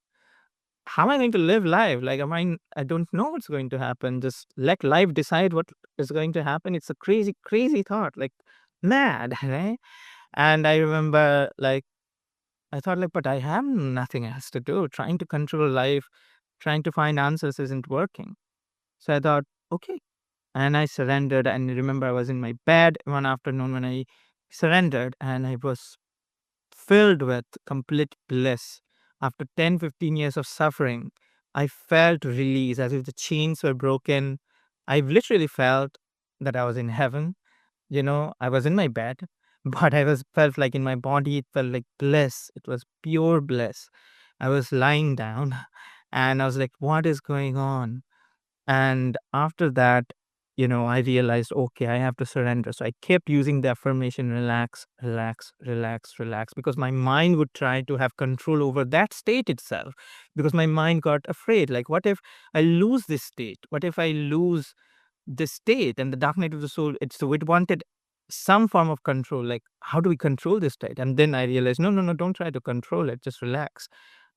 how am I going to live life? Like, I don't know what's going to happen. Just let life decide what is going to happen. It's a crazy, crazy thought. Like, mad, right? And I remember, like, I thought, like, but I have nothing else to do. Trying to control life, trying to find answers isn't working. So I thought, okay. And I surrendered. And remember, I was in my bed one afternoon when I surrendered, and I was filled with complete bliss. After 10, 15 years of suffering, I felt release as if the chains were broken. I literally felt that I was in heaven. I was in my bed, but I was felt like in my body, it felt like bliss. It was pure bliss. I was lying down and I was like, what is going on? And after that, I realized, okay, I have to surrender. So I kept using the affirmation, relax, relax, relax, relax, because my mind would try to have control over that state itself. Because my mind got afraid. Like, what if I lose this state? What if I lose this state? And the dark night of the soul, it wanted some form of control. Like, how do we control this state? And then I realized, no, no, no, don't try to control it. Just relax.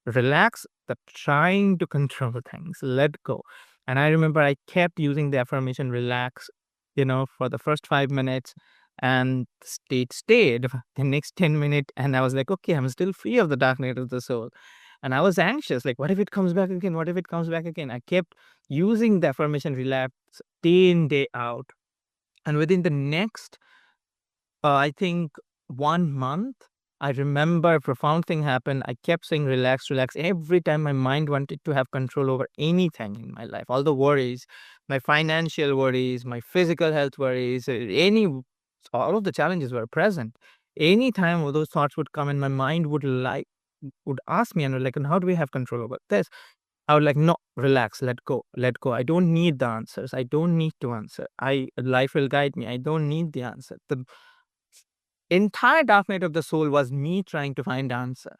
Relax the trying to control things. Let go. And I remember I kept using the affirmation relax, for the first 5 minutes, and the state stayed the next 10 minutes. And I was like, okay, I'm still free of the dark night of the soul. And I was anxious, like, what if it comes back again? What if it comes back again? I kept using the affirmation relax day in, day out. And within the next I think 1 month, I remember a profound thing happened. I kept saying, "Relax, relax," every time my mind wanted to have control over anything in my life. All the worries, my financial worries, my physical health worries, all of the challenges were present. Anytime all those thoughts would come, and my mind would ask me, and like, "And how do we have control over this?" I would like, "No, relax, let go, let go. I don't need the answers. I don't need to answer. Life will guide me. I don't need the answer." The entire Dark Night of the Soul was me trying to find answer.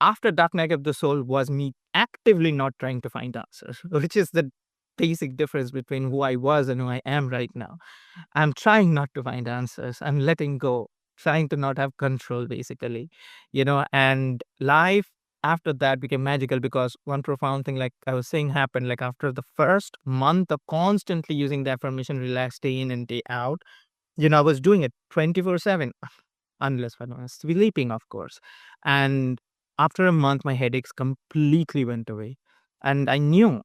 After Dark Night of the Soul was me actively not trying to find answers, which is the basic difference between who I was and who I am right now. I'm trying not to find answers. I'm letting go, trying to not have control, basically, and life after that became magical because one profound thing, like I was saying, happened. Like after the first month of constantly using the affirmation, relax, day in and day out, I was doing it 24/7 unless when I was sleeping, of course. And after a month, my headaches completely went away. And I knew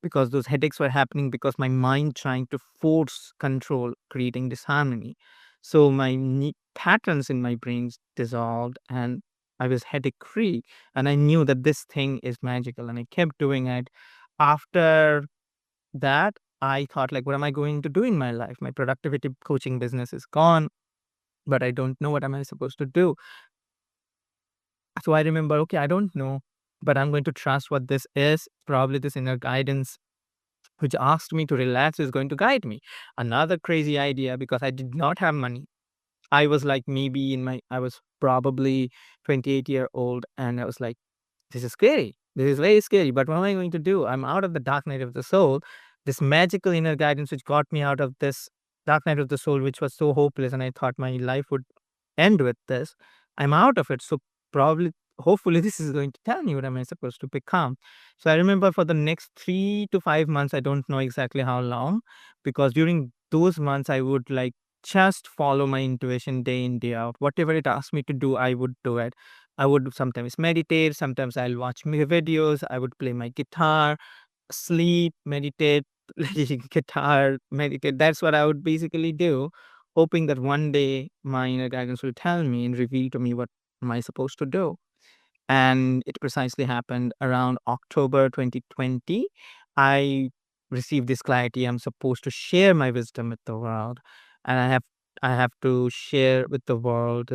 because those headaches were happening because my mind trying to force control, creating disharmony. So my patterns in my brain dissolved and I was headache free. And I knew that this thing is magical and I kept doing it. After that, I thought, like, what am I going to do in my life? My productivity coaching business is gone, but I don't know what am I supposed to do. So I remember, okay, I don't know, but I'm going to trust what this is. Probably this inner guidance, which asked me to relax, is going to guide me. Another crazy idea because I did not have money. I was like, I was probably 28-year old, and I was like, this is scary. This is very scary. But what am I going to do? I'm out of the dark night of the soul, this magical inner guidance which got me out of this dark night of the soul, which was so hopeless, and I thought my life would end with this. I'm out of it. So probably, hopefully, this is going to tell me what am I supposed to become. So I remember for the next 3 to 5 months, I don't know exactly how long, because during those months I would like just follow my intuition day in, day out. Whatever it asked me to do, I would do it. I would sometimes meditate, sometimes I'll watch videos, I would play my guitar, sleep, meditate, guitar, meditate. That's what I would basically do, hoping that one day my inner guidance will tell me and reveal to me what am I supposed to do. And it precisely happened around October 2020. I received this clarity. I'm supposed to share my wisdom with the world, and I have to share with the world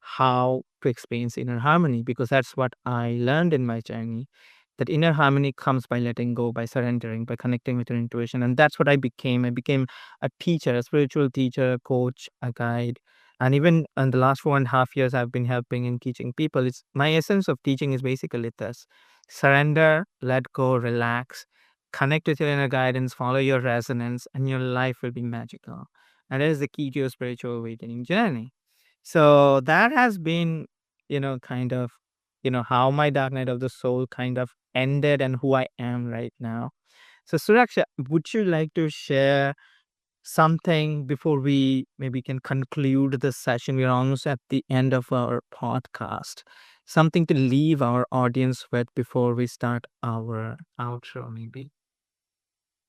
how to experience inner harmony because that's what I learned in my journey. That inner harmony comes by letting go, by surrendering, by connecting with your intuition, and that's what I became. I became a teacher, a spiritual teacher, a coach, a guide, and even in the last 4.5 years, I've been helping and teaching people. It's my essence of teaching is basically this: surrender, let go, relax, connect with your inner guidance, follow your resonance, and your life will be magical. And that is the key to your spiritual awakening journey. So that has been, kind of, how my dark night of the soul kind of ended and who I am right now. So Suraksha, would you like to share something before we maybe can conclude this session? We're almost at the end of our podcast. Something to leave our audience with before we start our outro, maybe.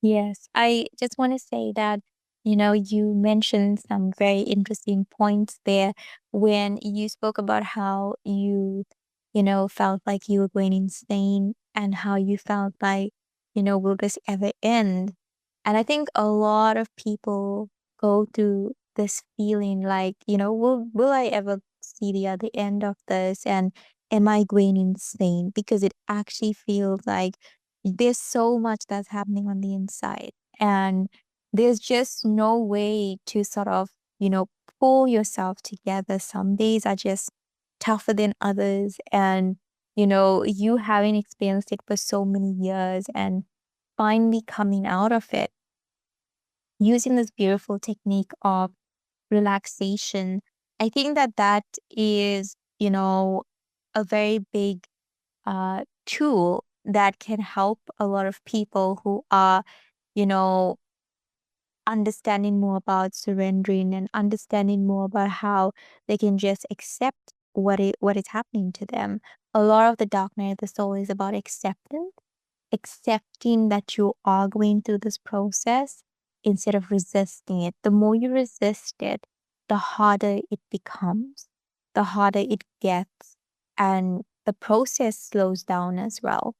Yes, I just want to say that, you mentioned some very interesting points there when you spoke about how you felt like you were going insane and how you felt like, will this ever end? And I think a lot of people go through this feeling like, will I ever see the other end of this? And am I going insane? Because it actually feels like there's so much that's happening on the inside. And there's just no way to sort of, you know, pull yourself together. Some days are just tougher than others. And, you having experienced it for so many years and finally coming out of it using this beautiful technique of relaxation, I think that that is, a very big tool that can help a lot of people who are, you know, understanding more about surrendering and understanding more about how they can just accept what is happening to them. A lot of the dark night of the soul is about acceptance, accepting that you are going through this process instead of resisting it. The more you resist it, the harder it becomes, the harder it gets, and the process slows down as well.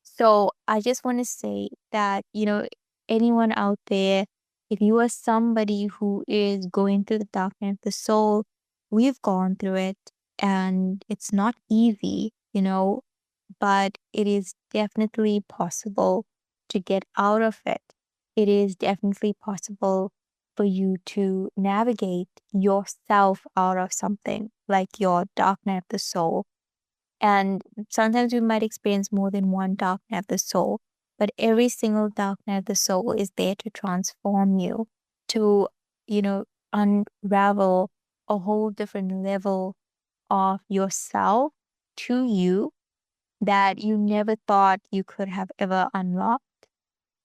So I just want to say that, anyone out there, if you are somebody who is going through the dark night of the soul, we've gone through it and it's not easy, but it is definitely possible to get out of it. It is definitely possible for you to navigate yourself out of something like your dark night of the soul. And sometimes we might experience more than one dark night of the soul, but every single dark night of the soul is there to transform you, to, you know, unravel a whole different level of yourself to you that you never thought you could have ever unlocked.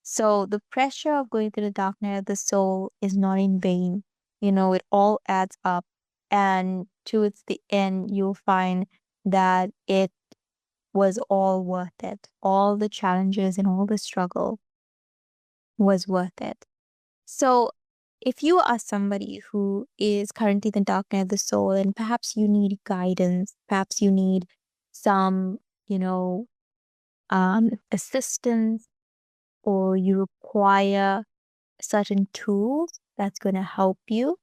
So the pressure of going through the dark night of the soul is not in vain. It all adds up. And towards the end, you'll find that it was all worth it. All the challenges and all the struggle was worth it. So, if you are somebody who is currently in the dark night of the soul and perhaps you need guidance, perhaps you need some, assistance, or you require certain tools that's going to help you,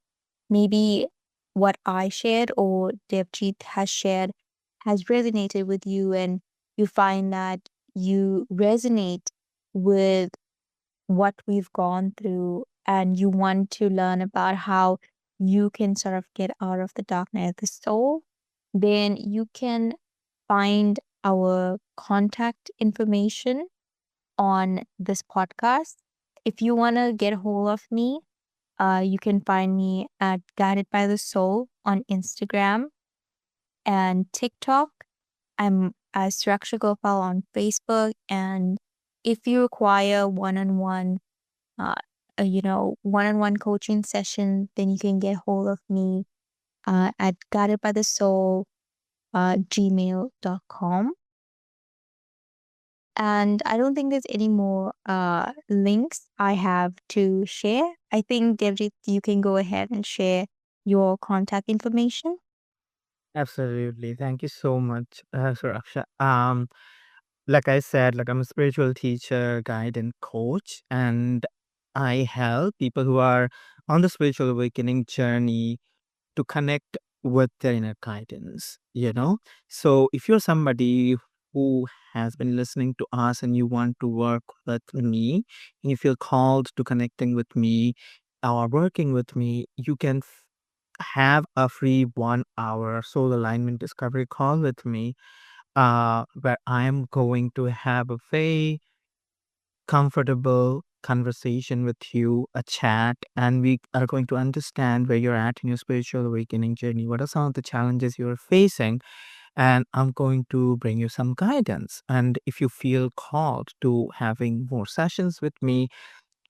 maybe what I shared or Devjit has shared has resonated with you, and you find that you resonate with what we've gone through and you want to learn about how you can sort of get out of the dark night of the soul, then you can find our contact information on this podcast. If you want to get a hold of me, you can find me at Guided by the Soul on Instagram and TikTok. I'm as Suraksha Gopal on Facebook. And if you require uh, one-on-one coaching session, then you can get hold of me at guidedbythesoul gmail.com. And I don't think there's any more links I have to share. I think, Devjit, you can go ahead and share your contact information.
Absolutely. Thank you so much, Suraksha. Like I said, like I'm a spiritual teacher, guide, and coach, and I help people who are on the spiritual awakening journey to connect with their inner guidance. So if you're somebody who has been listening to us and you want to work with me, and you feel called to connecting with me or working with me, you can have a free 1 hour soul alignment discovery call with me, where I'm going to have a very comfortable conversation with you, a chat, and we are going to understand where you're at in your spiritual awakening journey. What are some of the challenges you're facing? And I'm going to bring you some guidance. And if you feel called to having more sessions with me,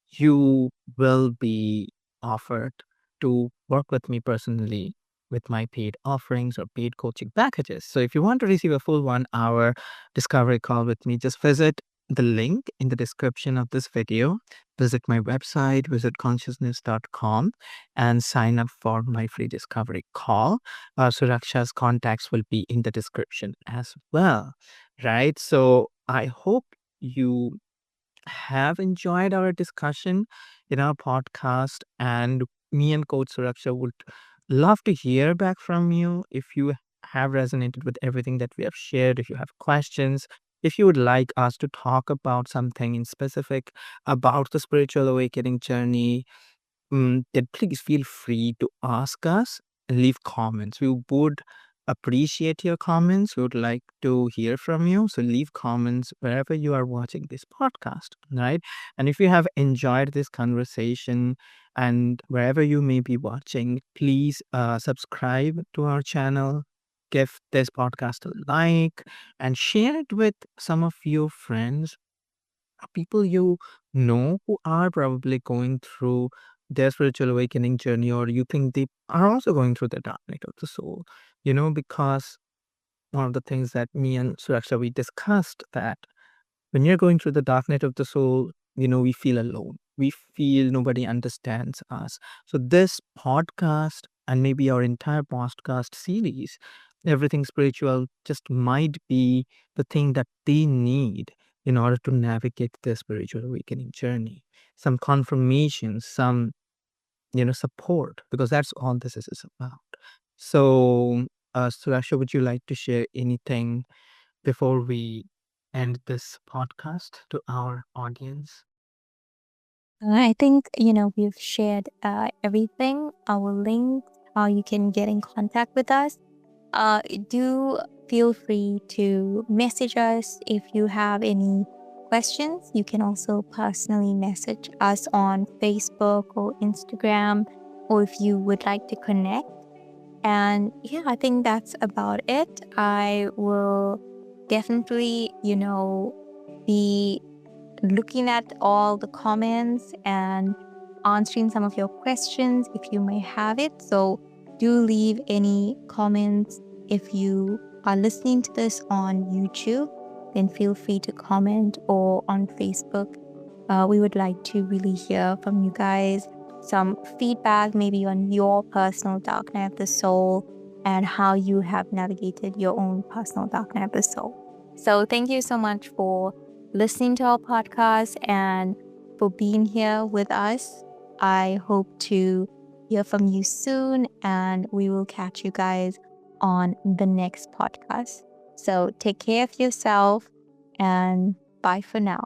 you will be offered to work with me personally with my paid offerings or paid coaching packages. So if you want to receive a full 1 hour discovery call with me, just visit the link in the description of this video. Visit my website, visitconsciousness.com, and sign up for my free discovery call. Suraksha's contacts will be in the description as well. Right. So I hope you have enjoyed our discussion in our podcast. And me and Coach Suraksha would love to hear back from you if you have resonated with everything that we have shared, if you have questions, if you would like us to talk about something in specific about the spiritual awakening journey, then please feel free to ask us and leave comments. We would appreciate your comments. We would like to hear from you. So leave comments wherever you are watching this podcast, right? And if you have enjoyed this conversation and wherever you may be watching, please subscribe to our channel. Give this podcast a like and share it with some of your friends, people you know who are probably going through their spiritual awakening journey, or you think they are also going through the dark night of the soul. Because one of the things that me and Suraksha we discussed, that when you're going through the dark night of the soul, we feel alone. We feel nobody understands us. So this podcast and maybe our entire podcast series, Everything Spiritual, just might be the thing that they need in order to navigate their spiritual awakening journey. Some confirmation, some, support, because that's all this is about. So, Suraksha, would you like to share anything before we end this podcast to our audience?
I think, we've shared everything, our links, how you can get in contact with us. Do feel free to message us if you have any questions. You can also personally message us on Facebook or Instagram, or if you would like to connect. And yeah, I think that's about it. I will definitely, be looking at all the comments and answering some of your questions if you may have it. So do leave any comments. If you are listening to this on YouTube, then feel free to comment, or on Facebook. We would like to really hear from you guys some feedback, maybe on your personal dark night of the soul and how you have navigated your own personal dark night of the soul. So thank you so much for listening to our podcast and for being here with us. I hope to hear from you soon, and we will catch you guys on the next podcast. So take care of yourself, and bye for now.